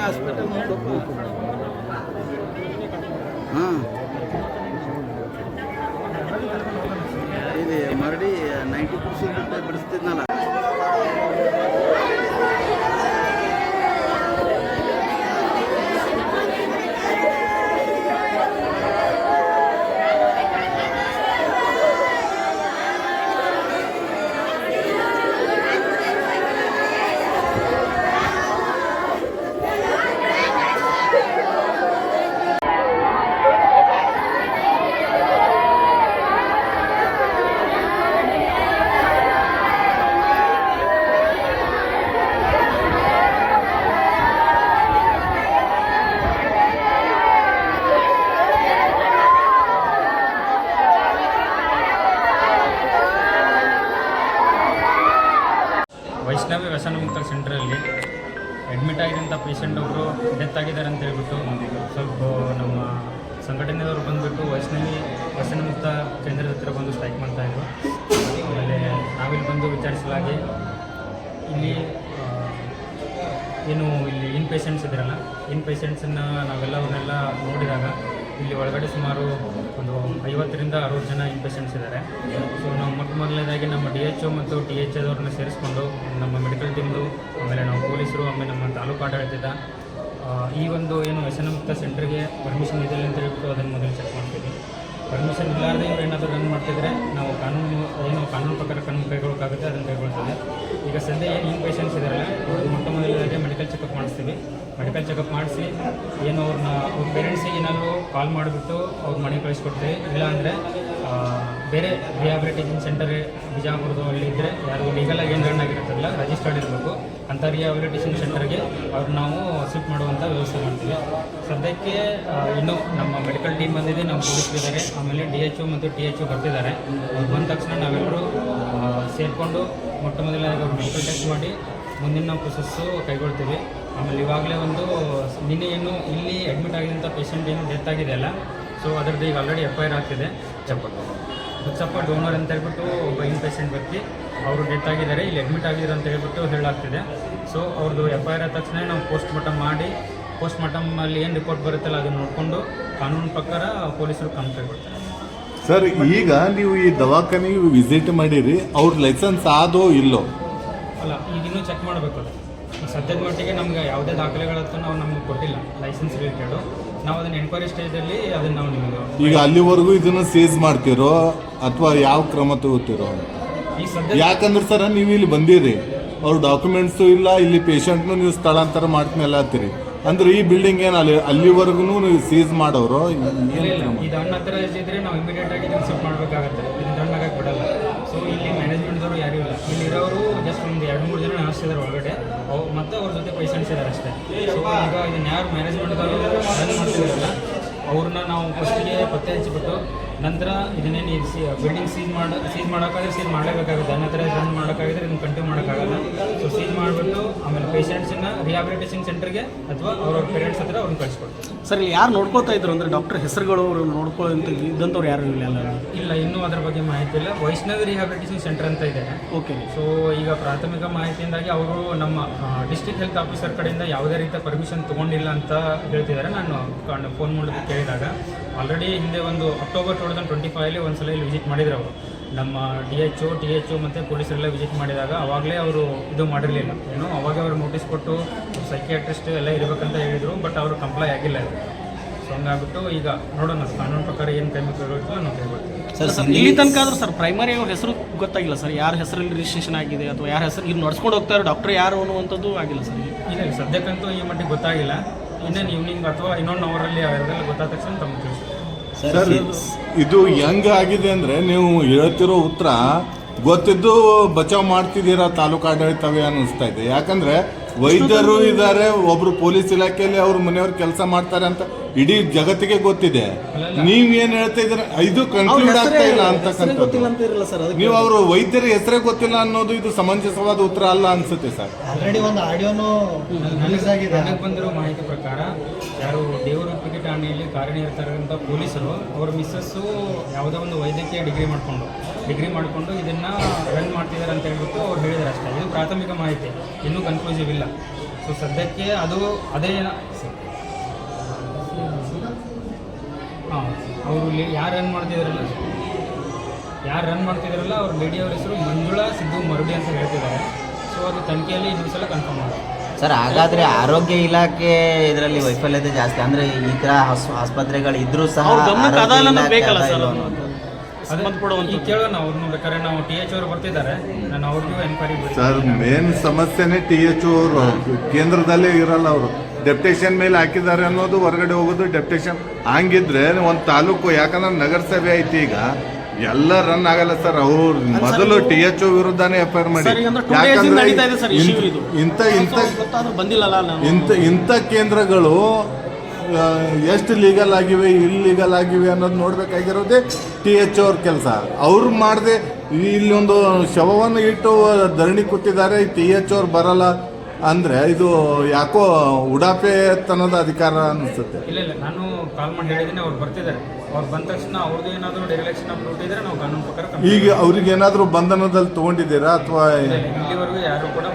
Hospital ಹಾಂ ಇದು ಮರಡಿ 90% ಬಿಡಿಸ್ತಿದ್ನಲ್ಲ. ವೈಷ್ಣವಿ ವ್ಯಸನ ಮುಕ್ತ ಸೆಂಟ್ರಲ್ಲಿ ಅಡ್ಮಿಟ್ ಆಗಿರೋಂಥ ಪೇಷಂಟ್ ಒಬ್ಬರು ಡೆತ್ ಆಗಿದ್ದಾರೆ ಅಂತ ಹೇಳ್ಬಿಟ್ಟು ಸ್ವಲ್ಪ ನಮ್ಮ ಸಂಘಟನೆಯವರು ಬಂದುಬಿಟ್ಟು ವೈಷ್ಣವಿ ವ್ಯಸನ ಮುಕ್ತ ಕೇಂದ್ರದ ಹತ್ತಿರ ಬಂದು ಸ್ಟ್ರೈಕ್ ಮಾಡ್ತಾಯಿದ್ರು. ಆಮೇಲೆ ನಾವಿಲ್ಲಿ ಬಂದು ವಿಚಾರಿಸಲಾಗಿ ಇಲ್ಲಿ ಏನು ಇಲ್ಲಿ ಇನ್ ಪೇಷಂಟ್ಸ್ ಇದ್ದಾರಲ್ಲ, ಇನ್ ಪೇಷಂಟ್ಸನ್ನು ನಾವೆಲ್ಲವನ್ನೆಲ್ಲ ನೋಡಿದಾಗ ಇಲ್ಲಿ ಒಳಗಡೆ ಸುಮಾರು ಒಂದು 50ರಿಂದ 60 ಜನ ಇನ್ ಪೇಷಂಟ್ಸ್ ಇದ್ದಾರೆ. ಸೊ ನಾವು ಮೊದಲನೇದಾಗಿ ನಮ್ಮ DHO ಮತ್ತು THOದವ್ರನ್ನ ಸೇರಿಸ್ಕೊಂಡು ನಮ್ಮ ಮೆಡಿಕಲ್ ಟೀಮ್ದು, ಆಮೇಲೆ ನಾವು ಪೊಲೀಸರು, ಆಮೇಲೆ ನಮ್ಮ ತಾಲೂಕು ಆಡಳಿತದ ಈ ಒಂದು ಏನು ವ್ಯಸನ ಮುಕ್ತ ಸೆಂಟ್ರಿಗೆ ಪರ್ಮಿಷನ್ ಇದೆ ಅಂತ ಹೇಳ್ಬಿಟ್ಟು ಅದನ್ನು ಮೊದಲು ಚೆಕ್ ಮಾಡ್ತೀವಿ. ಪರ್ಮಿಷನ್ ಇಲ್ಲಾರದೆ ಇವ್ರು ಏನಾದರೂ ರನ್ ಮಾಡ್ತಿದ್ರೆ ನಾವು ಕಾನೂನು ಪ್ರಕಾರ ಕೈಗೊಳ್ಳೋಕ್ಕಾಗುತ್ತೆ, ಅದನ್ನು ಕೈಗೊಳ್ತದೆ. ಈಗ ಸದ್ಯ ಏನು ಇನ್ ಪೇಷಂಟ್ಸ್ ಇದ್ದಾರಲ್ಲ ಅವ್ರಿಗೆ ಮೊದಲಾಗಿ ಮೆಡಿಕಲ್ ಚೆಕಪ್ ಮಾಡಿಸ್ತೀವಿ. ಮೆಡಿಕಲ್ ಚೆಕಪ್ ಮಾಡಿಸಿ ಏನು ಅವ್ರ ಪೇರೆಂಟ್ಸಿಗೆ ಏನಾದರೂ ಕಾಲ್ ಮಾಡಿಬಿಟ್ಟು ಅವ್ರ ಮನೆಗೆ ಕಳಿಸ್ಕೊಡ್ತೀವಿ. ಇಲ್ಲಾಂದರೆ ಬೇರೆ ರಿಹ್ಯಾಬಿಲಿಟೇಷನ್ ಸೆಂಟರ್ ಬಿಜಾಪುರದಲ್ಲಿ ಇದ್ದರೆ ಯಾರು ಲೀಗಲಾಗಿ ಏನು ರನ್ ಆಗಿರುತ್ತಲ್ಲ, ರಿಜಿಸ್ಟರ್ಡ್ ಇರಬೇಕು, ಅಂಥ ರಿಹ್ಯಾಬಿಲಿಟೇಷನ್ ಸೆಂಟರ್ಗೆ ಅವ್ರು ನಾವು ಶಿಫ್ಟ್ ಮಾಡುವಂಥ ವ್ಯವಸ್ಥೆ ಮಾಡ್ತೀವಿ. ಸದ್ಯಕ್ಕೆ ಇನ್ನೂ ನಮ್ಮ ಮೆಡಿಕಲ್ ಟೀಮ್ ಬಂದಿದೆ, ನಮ್ಮ ಪೊಲೀಸರಿದ್ದಾರೆ, ಆಮೇಲೆ DHO ಮತ್ತು THO ಬರ್ತಿದ್ದಾರೆ. ಅವ್ರು ಬಂದ ತಕ್ಷಣ ನಾವೆಲ್ಲರೂ ಸೇರಿಕೊಂಡು ಮೊದಲನೇದಾಗಿ ಅವ್ರು ಮೆಡಿಕಲ್ ಟೆಸ್ಟ್ ಮಾಡಿ ಮುಂದಿನ ನಾವು ಪ್ರೊಸೆಸ್ಸು ಕೈಗೊಳ್ತೀವಿ. ಆಮೇಲೆ ಇವಾಗಲೇ ಒಂದು ನಿನ್ನೆ ಏನು ಇಲ್ಲಿ ಅಡ್ಮಿಟ್ ಆಗಿರೋಂಥ ಪೇಷಂಟ್ ಏನು ಡೆತ್ ಆಗಿದೆಯಲ್ಲ, ಸೊ ಅದರದ್ದು ಈಗ ಆಲ್ರೆಡಿ FIR ಆಗ್ತಿದೆ. ಹುಚ್ಚಪ್ಪ ಡೋನರ್ ಅಂತ ಹೇಳ್ಬಿಟ್ಟು ಒಬ್ಬ ಇನ್ ಪೇಷಂಟ್ ವ್ಯಕ್ತಿ ಅವರು ಡೆತ್ ಆಗಿದ್ದಾರೆ, ಇಲ್ಲಿ ಅಡ್ಮಿಟ್ ಆಗಿದ್ದಾರೆ ಅಂತ ಹೇಳ್ಬಿಟ್ಟು ಹೇಳಾಗ್ತಿದೆ. ಸೊ ಅವ್ರದ್ದು FIR ಆದ ತಕ್ಷಣ ನಾವು ಪೋಸ್ಟ್ ಮಾರ್ಟಮ್ ಮಾಡಿ, ಪೋಸ್ಟ್ ಮಾರ್ಟಮಲ್ಲಿ ಏನು ರಿಪೋರ್ಟ್ ಬರುತ್ತಲ್ಲ ಅದನ್ನು ನೋಡಿಕೊಂಡು ಕಾನೂನು ಪ್ರಕಾರ ಪೊಲೀಸರು ಕ್ರಮ ಕೈಗೊಳ್ತಾರೆ. ಸರ್, ಈಗ ನೀವು ಈ ದವಾಖಾನೆಗೆ ವಿಸಿಟ್ ಮಾಡಿರಿ, ಅವ್ರ ಲೈಸೆನ್ಸ್ ಆದೋ ಇಲ್ಲೋ? ಅಲ್ಲ, ಈಗ ಇನ್ನೂ ಚೆಕ್ ಮಾಡಬೇಕಲ್ಲ. ಸದ್ಯದ ಮಟ್ಟಿಗೆ ನಮ್ಗೆ ಯಾವುದೇ ದಾಖಲೆಗಳಂತೂ ನಾವು ನಮ್ಗೆ ಕೊಟ್ಟಿಲ್ಲ ಲೈಸೆನ್ಸ್ ರಿಲೇಟೆಡು. ನಾವು ಅದನ್ನು ಎನ್ಕ್ವೈರಿ ಸ್ಟೇಜಲ್ಲಿ ಅದನ್ನು ನಾವು ನಿಮಗೆ ಈಗ ಅಲ್ಲಿವರೆಗೂ ಇದನ್ನು ಸೀಸ್ ಮಾಡ್ತಿರೋ ಅಥವಾ ಯಾವ ಕ್ರಮ ತಗೋತಿರೋ? ಈ ಸದ್ಯ ಯಾಕಂದ್ರೆ ಸರ್, ನೀವು ಇಲ್ಲಿ ಬಂದಿರಿ, ಅವ್ರ ಡಾಕ್ಯುಮೆಂಟ್ಸು ಇಲ್ಲ, ಇಲ್ಲಿ ಪೇಷಂಟ್ನು ನೀವು ಸ್ಥಳಾಂತರ ಮಾಡ್ತೀನಿ ಎಲ್ಲ ಹತ್ತೀರಿ ಅಂದ್ರೆ ಈ ಬಿಲ್ಡಿಂಗ್ ಏನು ಅಲ್ಲಿವರೆಗೂ ನೀವು ಸೀಸ್ ಮಾಡೋರು? ಇದು ಅನ್ನ ಹತ್ರ ಇದ್ದಿದ್ರೆ ನಾವು ಇಮಿಡಿಯೇಟ್ ಆಗಿ ಇದನ್ನು ಶಿಫ್ಟ್ ಮಾಡಬೇಕಾಗತ್ತೆ, ಇದನ್ನು ರನ್ ಆಗಕ್ಕೆ ಬಿಡಲ್ಲ. ಸೊ ಇಲ್ಲಿ ಮ್ಯಾನೇಜ್ಮೆಂಟ್ದವರು ಯಾರೂ ಇಲ್ಲ, ಇಲ್ಲಿ ಇರೋರು ಜಸ್ಟ್ ಒಂದು 2-3 ಜನ ಹಾಸ್ತಿದ್ದಾರೆ ಒಳಗಡೆ, ಮತ್ತು ಅವ್ರ ಜೊತೆ ಪೇಷಂಟ್ಸ್ ಇದ್ದಾರೆ ಅಷ್ಟೇ. ಸೊ ಈಗ ಇದನ್ನು ಯಾರು ಮ್ಯಾನೇಜ್ಮೆಂಟ್ದವರು ರನ್ ಮಾಡ್ತಿದ್ದಾರಲ್ಲ ಅವ್ರನ್ನ ನಾವು ಫಸ್ಟಿಗೆ ಪತ್ತೆ ಹಚ್ಚಿಬಿಟ್ಟು ನಂತರ ಇದನ್ನೇನು ಬಿಲ್ಡಿಂಗ್ ಸೀಸ್ ಮಾಡೋಕ್ಕಾದ್ರೆ ಸೀಸ್ ಮಾಡಲೇಬೇಕಾಗುತ್ತೆ. ಅನ್ನ ಹತ್ರ ರನ್ ಮಾಡೋಕ್ಕಾಗಿದ್ರೆ ಇದನ್ನು ಕಂಟಿನ್ಯೂ ಮಾಡೋಕ್ಕಾಗಲ್ಲ. ಸೊ ಸೀಸ್ ಮಾಡಿಬಿಟ್ಟು ಆಮೇಲೆ ಪೇಷಂಟ್ಸನ್ನು ರಿಹ್ಯಾಬಿಲಿಟೇಷನ್ ಸೆಂಟರ್ಗೆ ಅಥವಾ ಅವ್ರ ಪೇರೆಂಟ್ಸ್ ಹತ್ರ ಅವ್ರನ್ನ ಕಳಿಸ್ಕೊಡ್ತಾರೆ. ಸರ್, ಇಲ್ಲಿ ಯಾರು ನೋಡ್ಕೊಳ್ತಾ ಇದ್ರು ಅಂದರೆ ಡಾಕ್ಟರ್ ಹೆಸರುಗಳು ಅವರು ನೋಡ್ಕೊಳ್ಳೋ ಇದ್ದಂಥವ್ರು ಯಾರು ಇಲ್ಲ? ಇನ್ನೂ ಅದ್ರ ಬಗ್ಗೆ ಮಾಹಿತಿ ಇಲ್ಲ. ವೈಷ್ಣವಿ ರಿಹ್ಯಾಬಿಲಿಟೇಷನ್ ಸೆಂಟರ್ ಅಂತ ಇದೆ. ಓಕೆ. ಸೊ ಈಗ ಪ್ರಾಥಮಿಕ ಮಾಹಿತಿಯಿಂದಾಗಿ ಅವರು ನಮ್ಮ ಡಿಸ್ಟ್ರಿಕ್ಟ್ ಹೆಲ್ತ್ ಆಫೀಸರ್ ಕಡೆಯಿಂದ ಯಾವುದೇ ರೀತಿಯ ಪರ್ಮಿಷನ್ ತೊಗೊಂಡಿಲ್ಲ ಅಂತ ಹೇಳ್ತಿದ್ದಾರೆ. ನಾನು ಫೋನ್ ಮಾಡೋದಕ್ಕೆ ಕೇಳಿದಾಗ ಆಲ್ರೆಡಿ ಹಿಂದೆ ಒಂದು ಅಕ್ಟೋಬರ್ 2025 ಒಂದ್ಸಲ ಇಲ್ಲಿ ವಿಸಿಟ್ ಮಾಡಿದ್ರು ಅವರು. ನಮ್ಮ DHO, THO ಮತ್ತು ಪೊಲೀಸರೆಲ್ಲ ವಿಸಿಟ್ ಮಾಡಿದಾಗ ಅವಾಗಲೇ ಅವರು ಇದು ಮಾಡಿರಲಿಲ್ಲ, ಏನೋ ಅವಾಗ ಅವರು ನೋಟಿಸ್ ಕೊಟ್ಟು ಸೈಕಿಯಾಟ್ರಿಸ್ಟ್ ಎಲ್ಲ ಇರಬೇಕಂತ ಹೇಳಿದರು, ಬಟ್ ಅವರು ಕಂಪ್ಲೈ ಆಗಿಲ್ಲ ಇದು. ಸೊ ಹಂಗಾಗ್ಬಿಟ್ಟು ಈಗ ನೋಡೋಣ ಕಾನೂನು ಪ್ರಕಾರ ಏನು ಕೈ ಮುಗಿಲ್ಲ ನಾವು ಕೈಗೊಳ್ತೀವಿ. ಸರ್, ಇಲ್ಲಿ ತನಕ ಆದರೂ ಸರ್ ಪ್ರೈಮರಿ ಅವ್ರ ಹೆಸರು ಗೊತ್ತಾಗಿಲ್ಲ ಸರ್, ಯಾರ ಹೆಸರಲ್ಲಿ ರಿಜಿಸ್ಟ್ರೇಷನ್ ಆಗಿದೆ ಅಥವಾ ಯಾರ ಹೆಸರು ಇಲ್ಲಿ ನಡ್ಸ್ಕೊಂಡು ಹೋಗ್ತಾರೆ ಡಾಕ್ಟರ್ ಯಾರು ಅನ್ನುವಂಥದ್ದು ಆಗಿಲ್ಲ ಸರ್. ಇಲ್ಲ, ಸದ್ಯಕ್ಕಂತೂ ಈ ಮಟ್ಟಿಗೆ ಗೊತ್ತಾಗಿಲ್ಲ. ಇನ್ನೇನು ಈವ್ನಿಂಗ್ ಅಥವಾ ಇನ್ನೊಂದು ಅವರಲ್ಲಿ ಅದೆಲ್ಲ ಗೊತ್ತಾದ ತಕ್ಷಣ ತಮಗೆ ತಿಳಿಸ್ತೀವಿ. ಸರ್, ಇದು ಹೆಂಗ್ ಆಗಿದೆ ಅಂದ್ರೆ ನೀವು ಹೇಳ್ತಿರೋ ಉತ್ತರ ಗೊತ್ತಿದ್ದು ಬಚಾವ್ ಮಾಡ್ತಿದ್ದೀರಾ ತಾಲೂಕು ಆಡಳಿತವೇ ಅನ್ನಿಸ್ತಾ ಇದೆ. ಯಾಕಂದ್ರೆ ವೈದ್ಯರು ಇದ್ದಾರೆ, ಒಬ್ರು ಪೊಲೀಸ್ ಇಲಾಖೆಯಲ್ಲಿ ಅವ್ರ ಮನೆಯವ್ರು ಕೆಲಸ ಮಾಡ್ತಾರೆ ಅಂತ ಇಡೀ ಜಗತ್ತಿಗೆ ಗೊತ್ತಿದೆ. ನೀವೇನ್ ಹೇಳ್ತಾ ಇದ್ರೆ ಇದು ಕನ್ಕ್ಲೂಡ್ ಆಗ್ತಾ ಇಲ್ಲ ಅಂತಕ್ಕಂಥದ್ದು. ನೀವು ಅವರು ವೈದ್ಯರ ಹೆಸರೇ ಗೊತ್ತಿಲ್ಲ ಅನ್ನೋದು ಇದು ಸಮಂಜಸವಾದ ಉತ್ತರ ಅಲ್ಲ ಅನ್ಸುತ್ತೆ ಸರ್. ಆಲ್ರೆಡಿ ಒಂದು ಆಡಿಯೋನು ರಿಲೀಸ್ ಆಗಿದೆ. ನನಗೆ ಬಂದಿರೋ ಮಾಹಿತಿ ಪ್ರಕಾರ ಯಾರು ದೇವರೊಪ್ಪಿಗೆ ಠಾಣೆಯಲ್ಲಿ ಕಾರ್ಯನಿರತರಂಥ ಪೊಲೀಸರು ಅವ್ರ ಮಿಸ್ಸಸ್ಸು ಯಾವುದೋ ಒಂದು ವೈದ್ಯಕೀಯ ಡಿಗ್ರಿ ಮಾಡಿಕೊಂಡು ಇದನ್ನು ರನ್ ಮಾಡ್ತಿದ್ದಾರೆ ಅಂತ ಹೇಳ್ಬಿಟ್ಟು ಅವ್ರು ಹೇಳಿದ್ದಾರೆ ಅಷ್ಟೇ. ಇದು ಪ್ರಾಥಮಿಕ ಮಾಹಿತಿ, ಇನ್ನೂ ಕನ್ಕ್ಲೂಸಿವ್ ಇಲ್ಲ. ಸೊ ಸೊ ಸದ್ಯಕ್ಕೆ ಅದು ಅದೇ ಹಾಂ ಅವರು ಯಾರು ರನ್ ಮಾಡ್ತಿದಾರಲ್ಲ ಅವ್ರ ಲೇಡಿ ಅವ್ರ ಹೆಸರು ಮಂಜುಳಾ ಸಿದ್ದು ಮರುಡಿ ಅಂತ ಹೇಳ್ತಿದ್ದಾರೆ. ಸೊ ಅದು ತನಿಖೆಯಲ್ಲಿ ಇನ್ನೊಂದು ಸಲ ಕನ್ಫರ್ಮ್ ಮಾಡಿ. ಸರ್ ಹಾಗಾದ್ರೆ ಆರೋಗ್ಯ ಇಲಾಖೆ ಇದರಲ್ಲಿ ವೈಫಲ್ಯತೆ ಜಾಸ್ತಿ ಅಂದ್ರೆ ಈ ತರ ಆಸ್ಪತ್ರೆಗಳು ಇದ್ರೂ ಸಹ ಅವ್ರ ಗಮನಕ್ಕೆ ಆರೋಗ್ಯ ಅದಲ್ಲ ಇಲಾಖೆ ಬೇಕಲ್ಲ ಅದ ಸರ್ ಇಲ್ವಾ ಅದು. ಅನ್ನೋದು. ಸಂಬಂಧಪಡುವಂಥ ಈಗ ಕೇಳೋಣ ಅವ್ರನ್ನ ಬೇಕಾದ್ರೆ ನಾವು TH ಅವರು ಬರ್ತಿದ್ದಾರೆ, ನಾನು ಅವ್ರಿಗೂ ಎನ್ಕ್ವೈರಿ ಸರ್ ಮೇನ್ ಸಮಸ್ಯೆನೇ THO ಅವರು ಕೇಂದ್ರದಲ್ಲೇ ಇರಲ್ಲ. ಅವರು ಡೆಪ್ಟೇಷನ್ ಮೇಲೆ ಹಾಕಿದ್ದಾರೆ ಅನ್ನೋದು ಹೊರಗಡೆ ಹೋಗೋದು ಡೆಪ್ಟೇಷನ್. ಹಂಗಿದ್ರೆ ಒಂದು ತಾಲೂಕು, ಯಾಕಂದ್ರೆ ನಗರಸಭೆ ಐತಿ, ಈಗ ಎಲ್ಲ ರನ್ ಆಗಲ್ಲ ಸರ್. ಅವ್ರು ಮೊದಲು THO ವಿರುದ್ಧನೇ FIR ಮಾಡಿ. ಸರ್, ಈಗ ಅಂದ್ರೆ 2 days ಇಂದ ನಡೀತಾ ಇದೆ ಸರ್ issue ಇದು. ಇಂಥ ಗೊತ್ತಾದ್ರೂ ಬಂದಿಲ್ಲಲ್ಲ ನಾವು. ಇಂಥ ಕೇಂದ್ರಗಳು ಎಷ್ಟು ಲೀಗಲ್ ಆಗಿವೆ ಇಲ್ಲೀಗಲ್ ಆಗಿವೆ ಅನ್ನೋದು ನೋಡ್ಬೇಕಾಗಿರೋದೇ THO ಅವ್ರ ಕೆಲಸ. ಅವ್ರು ಮಾಡದೆ ಇಲ್ಲಿ ಒಂದು ಶವವನ್ನು ಇಟ್ಟು ಧರಣಿ ಕೂತಿದ್ದಾರೆ, THO ಅವ್ರು ಬರಲ್ಲ ಅಂದ್ರೆ ಇದು ಯಾಕೋ ಉಡಾಪೆತನದ ಅಧಿಕಾರ ಅನಿಸುತ್ತೆ. ಇಲ್ಲ ನಾನು ಕಾಲ್ ಮಾಡಿ ಹೇಳಿದ್ದೀನಿ, ಅವ್ರು ಬರ್ತಿದ್ದಾರೆ. ಅವ್ರು ಬಂದ ತಕ್ಷಣ ಅವ್ರದ್ದು ಏನಾದರೂ ಡೈರೆಕ್ಷನ್ ಕೊಟ್ಟಿದ್ರೆ ನಾವು ಕಾನೂನು ಪ್ರಕಾರ ಈಗ ಅವ್ರಿಗೆ ಏನಾದರೂ ಬಂಧನದಲ್ಲಿ ತಗೊಂಡಿದ್ದೀರಾ ಅಥವಾ ಇಲ್ಲಿವರೆಗೂ ಯಾರು ಕೂಡ